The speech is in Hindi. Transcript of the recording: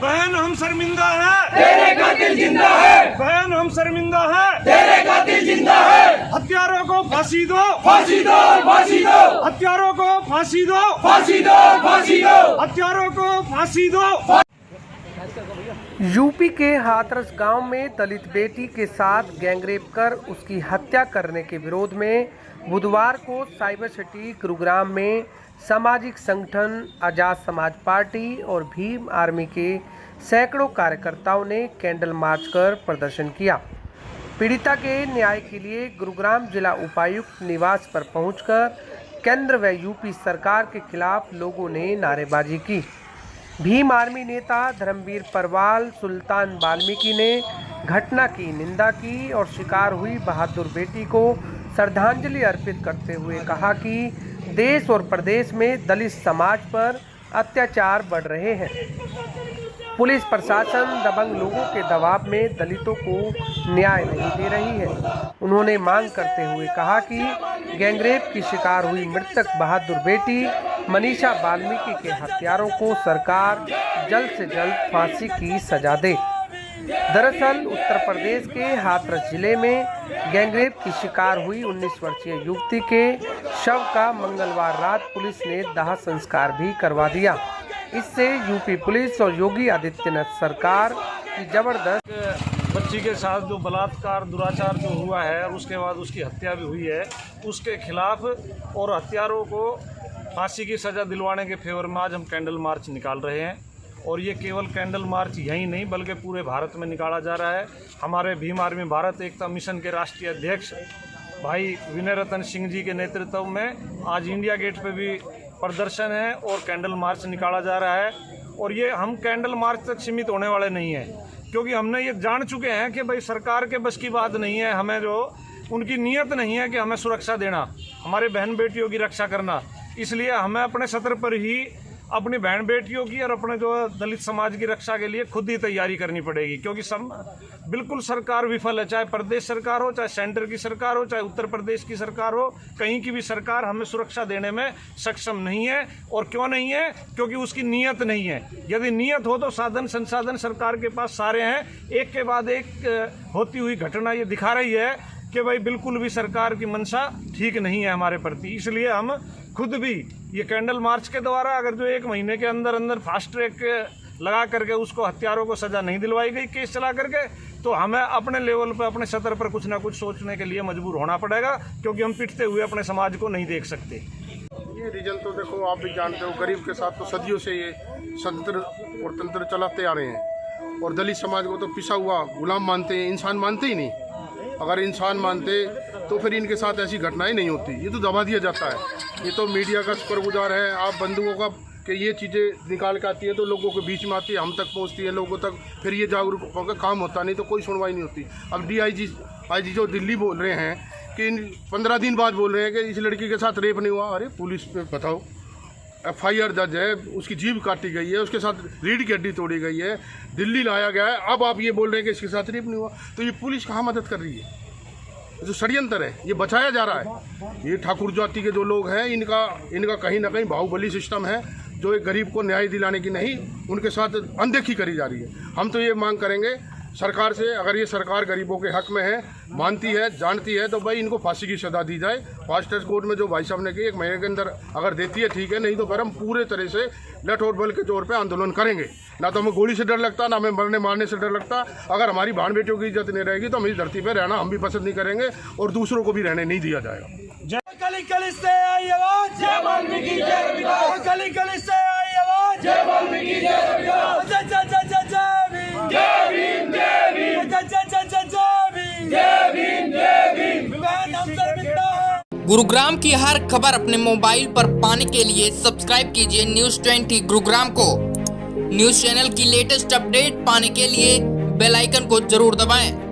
बहन हम शर्मिंदा है, तेरे कातिल जिंदा है, बहन हम शर्मिंदा है, तेरे कातिल जिंदा है। हत्यारों को फांसी दो, फांसी दो, फांसी दो, हत्यारों को फांसी दो, फांसी दो, फांसी दो, हत्यारों को फांसी दो। यूपी के हाथरस गांव में दलित बेटी के साथ गैंगरेप कर उसकी हत्या करने के विरोध में बुधवार को साइबर सिटी गुरुग्राम में सामाजिक संगठन आजाद समाज पार्टी और भीम आर्मी के सैकड़ों कार्यकर्ताओं ने कैंडल मार्च कर प्रदर्शन किया। पीड़िता के न्याय के लिए गुरुग्राम जिला उपायुक्त निवास पर पहुंचकर केंद्र व यूपी सरकार के खिलाफ लोगों ने नारेबाजी की। भीम आर्मी नेता धर्मवीर परवाल सुल्तान वाल्मीकि ने घटना की निंदा की और शिकार हुई बहादुर बेटी को श्रद्धांजलि अर्पित करते हुए कहा कि देश और प्रदेश में दलित समाज पर अत्याचार बढ़ रहे हैं। पुलिस प्रशासन दबंग लोगों के दबाव में दलितों को न्याय नहीं दे रही है। उन्होंने मांग करते हुए कहा कि गैंगरेप की शिकार हुई मृतक बहादुर बेटी मनीषा वाल्मीकि के हत्यारों को सरकार जल्द से जल्द फांसी की सजा दे। दरअसल उत्तर प्रदेश के हाथरस जिले में गैंगरेप की शिकार हुई 19 वर्षीय युवती के शव का मंगलवार रात पुलिस ने दाह संस्कार भी करवा दिया। इससे यूपी पुलिस और योगी आदित्यनाथ सरकार की जबरदस्त बच्ची के साथ जो बलात्कार दुराचार जो हुआ है और उसके बाद उसकी हत्या भी हुई है, उसके खिलाफ और हत्यारों को फांसी की सज़ा दिलवाने के फेवर में आज हम कैंडल मार्च निकाल रहे हैं। और ये केवल कैंडल मार्च यहीं नहीं बल्कि पूरे भारत में निकाला जा रहा है। हमारे भीम आर्मी भारत एकता मिशन के राष्ट्रीय अध्यक्ष भाई विनय रतन सिंह जी के नेतृत्व में आज इंडिया गेट पे भी प्रदर्शन है और कैंडल मार्च निकाला जा रहा है। और ये हम कैंडल मार्च तक सीमित होने वाले नहीं हैं, क्योंकि हमने ये जान चुके हैं कि भाई सरकार के बस की बात नहीं है। हमें जो उनकी नीयत नहीं है कि हमें सुरक्षा देना, हमारे बहन बेटियों की रक्षा करना। इसलिए हमें अपने सत्र पर ही अपनी बहन बेटियों की और अपने जो दलित समाज की रक्षा के लिए खुद ही तैयारी करनी पड़ेगी, क्योंकि बिल्कुल सरकार विफल है। चाहे प्रदेश सरकार हो, चाहे सेंटर की सरकार हो, चाहे उत्तर प्रदेश की सरकार हो, कहीं की भी सरकार हमें सुरक्षा देने में सक्षम नहीं है। और क्यों नहीं है? क्योंकि उसकी नीयत नहीं है। यदि नीयत हो तो साधन संसाधन सरकार के पास सारे हैं। एक के बाद एक होती हुई घटना ये दिखा रही है कि भाई बिल्कुल भी सरकार की मंशा ठीक नहीं है हमारे प्रति। इसलिए हम खुद भी ये कैंडल मार्च के द्वारा अगर जो 1 महीने के अंदर अंदर फास्ट ट्रैक लगा करके उसको हत्यारों को सज़ा नहीं दिलवाई गई केस चला करके, तो हमें अपने लेवल पर अपने सतर पर कुछ ना कुछ सोचने के लिए मजबूर होना पड़ेगा, क्योंकि हम पिटते हुए अपने समाज को नहीं देख सकते। ये रीजन तो देखो आप भी जानते हो, गरीब के साथ तो सदियों से ये तंत्र और तंत्र चलाते आ रहे हैं। और दलित समाज को तो पिसा हुआ गुलाम मानते हैं, इंसान मानते ही नहीं। अगर इंसान मानते तो फिर इनके साथ ऐसी घटनाएं नहीं होती। ये तो दबा दिया जाता है। ये तो मीडिया का शुक्रगुजार है आप बंधुओं का कि ये चीज़ें निकाल के आती है तो लोगों के बीच में आती है, हम तक पहुंचती है लोगों तक, फिर ये जागरूक का काम होता। नहीं तो कोई सुनवाई नहीं होती। अब DIG जो दिल्ली बोल रहे हैं कि 15 दिन बाद बोल रहे हैं कि इस लड़की के साथ रेप नहीं हुआ। अरे पुलिस पे बताओ, FIR दर्ज है, उसकी जीभ काटी गई है, उसके साथ रीढ़ की हड्डी तोड़ी गई है, दिल्ली लाया गया है। अब आप ये बोल रहे हैं कि इसके साथ रेप नहीं हुआ, तो ये पुलिस कहाँ मदद कर रही है? जो षड्यंत्र है ये बचाया जा रहा है। ये ठाकुर जाति के जो लोग हैं इनका कहीं ना कहीं बाहुबली सिस्टम है, जो एक गरीब को न्याय दिलाने की नहीं उनके साथ अनदेखी करी जा रही है। हम तो ये मांग करेंगे सरकार से, अगर ये सरकार गरीबों के हक में है, मानती है, जानती है, तो भाई इनको फांसी की सजा दी जाए। फास्ट ट्रैक कोर्ट में जो भाई साहब ने की 1 महीने के अंदर अगर देती है ठीक है, नहीं तो फिर हम पूरे तरह से लठ और बल के जोर पे आंदोलन करेंगे। ना तो हमें गोली से डर लगता, ना हमें मरने मारने से डर लगता। अगर हमारी बहन बेटियों की इज्जत नहीं रहेगी तो हम इस धरती पर रहना हम भी पसंद नहीं करेंगे और दूसरों को भी रहने नहीं दिया जाएगा। गली गली से आई आवाज, जय वाल्मीकि जय रविदास। गली गली से आई आवाज, जय वाल्मीकि जय रविदास। जय जय जय जय जय भीम, जय भीम, जय भीम, जय जय जय जय जय भीम, जय भीम, जय भीम। बहन हम शर्मिंदा है। गुरुग्राम की हर खबर अपने मोबाइल पर पाने के लिए सब्सक्राइब कीजिए न्यूज़ 20 गुरुग्राम को। न्यूज़ चैनल की लेटेस्ट अपडेट पाने के लिए बेल आइकन को जरूर दबाएं।